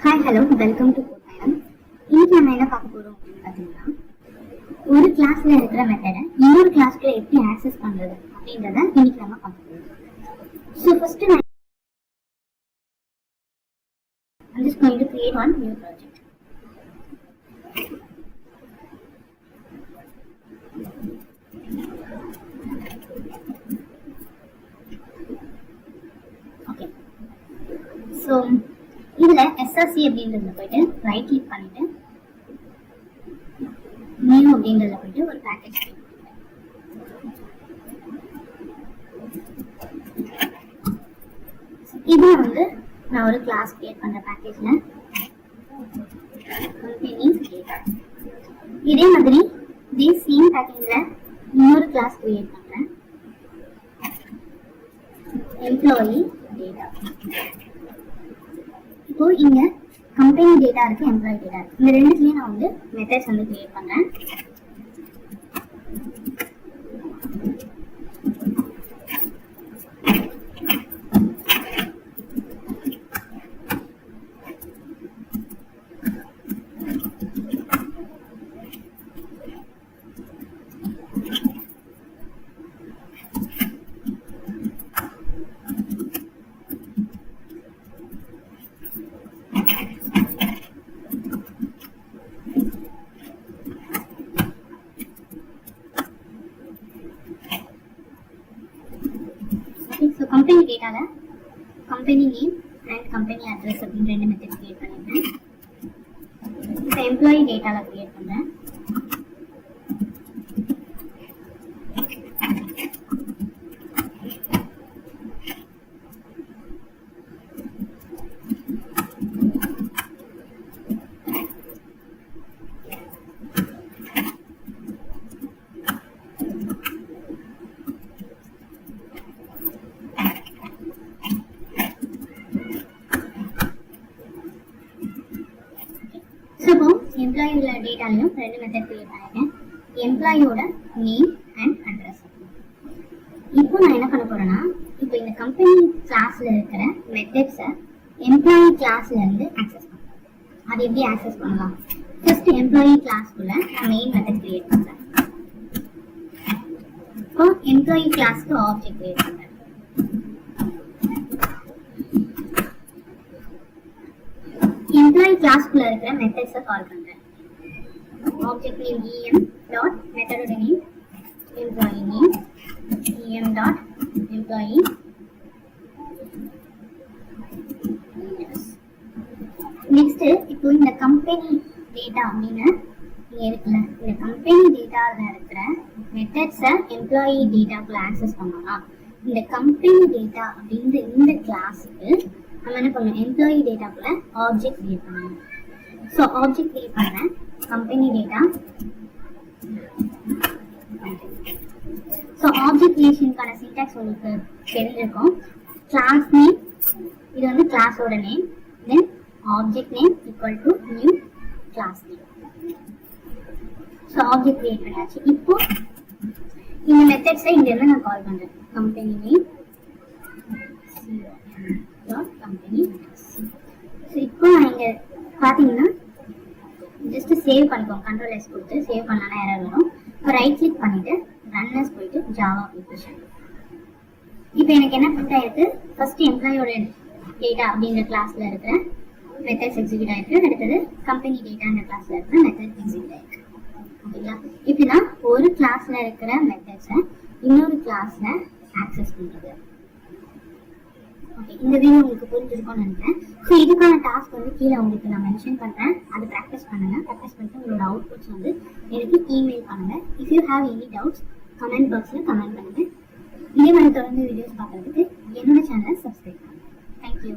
Hi hello welcome to Kottayam. இன்னைக்கு நம்ம என்ன பார்க்க போறோம் அப்படின்னு பார்த்தீங்கன்னா, ஒரு கிளாஸ்ல இருக்கிற மெத்தடை இன்னொரு கிளாஸ்க்குள்ள எப்படி ஆக்சஸ் பண்றது அப்படின்றத இன்னைக்கு நம்ம பார்க்க போறோம். So first I'm just going to create one new project. Okay. So இதுல SRC அப்படின்றதுல போயிட்டு ரைட் கிளிக் பண்ணிட்டு நியூ அப்படின்றதுல போயிட்டு ஒரு பேக்கேஜ் கிரியேட் பண்ணுறேன். இதுல வந்து நான் ஒரு கிளாஸ் கிரியேட் பண்ற பேக்கேஜ்ல கம்பெனி டேட்டா, இதே மாதிரி இதே சேம் பேக்கேஜ்ல இன்னொரு கிளாஸ் கிரியேட் பண்றேன், எம்ப்ளாயி டேட்டா. இப்போ இங்க கம்பெனி டேட்டா இருக்கு, எம்ப்ளாயி டேட்டா இருக்கு. இந்த ரெண்டுத்துலயும் நான் வந்து மெத்தட்ஸ் வந்து கிரியேட் பண்றேன். ஸோ கம்பெனி டேட்டாவில் company name and company address அப்படின்னு ரெண்டு மெத்தட் கிரியேட் பண்ணியிருக்கேன். இப்போ எம்ப்ளாயி டேட்டாவில் கிரியேட் பண்ணுறேன். இப்போ எம்ப்ளாயோட டேட்டாலையும் ரெண்டு மெத்தட் கிரியேட் பண்ணிருக்கேன், எம்ப்ளாயோட நேம் அண்ட் அட்ரஸ். இப்போ நான் என்ன பண்ண போறேன்னா, இப்போ இந்த கம்பெனி கிளாஸ்ல இருக்கிற மெத்தட்ஸை எம்ப்ளாயி கிளாஸ்ல இருந்து ஆக்சஸ் பண்ணுறேன். அது எப்படி ஆக்சஸ் பண்ணலாம்? ஃபர்ஸ்ட் எம்ப்ளாயி கிளாஸ்க்குள்ள நான் மெயின் மெத்தட் கிரியேட் பண்றேன். இப்போ எம்ப்ளாயி கிளாஸ்க்கு ஆப்ஜெக்ட் கிரியேட் பண்றேன். எம்ப்ளாயி கிளாஸ்க்குள்ள இருக்கிற மெத்தட்ஸை கால் பண்றேன். ஆப்ஜெக்ட் நேம் em டாட் மெத்தடோட name employee name em dot employee. Next இப்போ இந்த கம்பெனி டேட்டா அப்படின்னு இங்க இருக்குல்ல, இந்த கம்பெனி டேட்டாவில் இருக்கிற மெத்தட்ஸை எம்ப்ளாயி டேட்டாக்குள்ள ஆக்சஸ் பண்ணோம்னா, இந்த கம்பெனி டேட்டா அப்படின்ற இந்த கிளாஸுக்கு நம்ம என்ன பண்ணணும், எம்ப்ளாயி டேட்டாக்குள்ள ஆப்ஜெக்ட் கிரியேட் பண்ணணும். ஸோ ஆப்ஜெக்ட் கிரியேட் பண்ணேன், கம்பெனி டேட்டா. ஸோ ஆப்ஜெக்ட் கிரியேஷனுக்கான சின்டாக்ஸ் உங்களுக்கு தெரிஞ்சிருக்கும். கிளாஸ் நேம், இது வந்து கிளாஸோட name, then object name equal to new class name. So object create பண்ணியாச்சு. இப்போ இந்த மெத்தட்ஸை இங்க இருந்து நான் கால் பண்றேன். Company name company. ஸோ இப்போ நான் இங்க பாத்தீங்கன்னா ஜஸ்ட் சேவ் பண்ணிக்கோங்க, கண்ட்ரோல் எஸ் கொடுத்து சேவ் பண்ணாலும் எரர் வரும். இப்போ ரைட் கிளிக் பண்ணிட்டு ரன்னர்ஸ் போயிட்டு ஜாவா அப்ளிகேஷன். இப்போ எனக்கு என்ன பிரிண்ட் ஆயிருக்கு, ஃபர்ஸ்ட் எம்ப்ளாயோட டேட்டா அப்படிங்கிற கிளாஸ்ல இருக்கிற மெத்தட்ஸ் எக்ஸிக்யூட் ஆயிருக்கு, அடுத்தது கம்பெனி டேட்டான்ற கிளாஸ்ல இருக்கிற மெத்தட் எக்ஸிக்யூட் ஆயிருக்கு. ஓகேங்களா? இப்படிதான் ஒரு கிளாஸ்ல இருக்கிற மெத்தட்ஸை இன்னொரு கிளாஸ்ல ஆக்சஸ் பண்றது. ஓகே, இந்த வீடியோ உங்களுக்கு புரிஞ்சிருக்கும்னு நினைக்கிறேன். ஸோ இதுக்கான டாஸ்க் வந்து கீழே உங்களுக்கு நான் மென்ஷன் பண்ணுறேன், அது ப்ராக்டிஸ் பண்ணுங்க. ப்ராக்டிஸ் பண்ணிட்டு உங்களோட அவுட்புட்ஸ் வந்து எனக்கு இமெயில் பண்ணுங்க. If you have any doubts comment பாக்ஸில் கமெண்ட் பண்ணுங்க. இதே மாதிரி தொடர்ந்து வீடியோஸ் பார்க்கறதுக்கு என்னோட சேனலை சப்ஸ்கிரைப் பண்ணுங்க. தேங்க்யூ.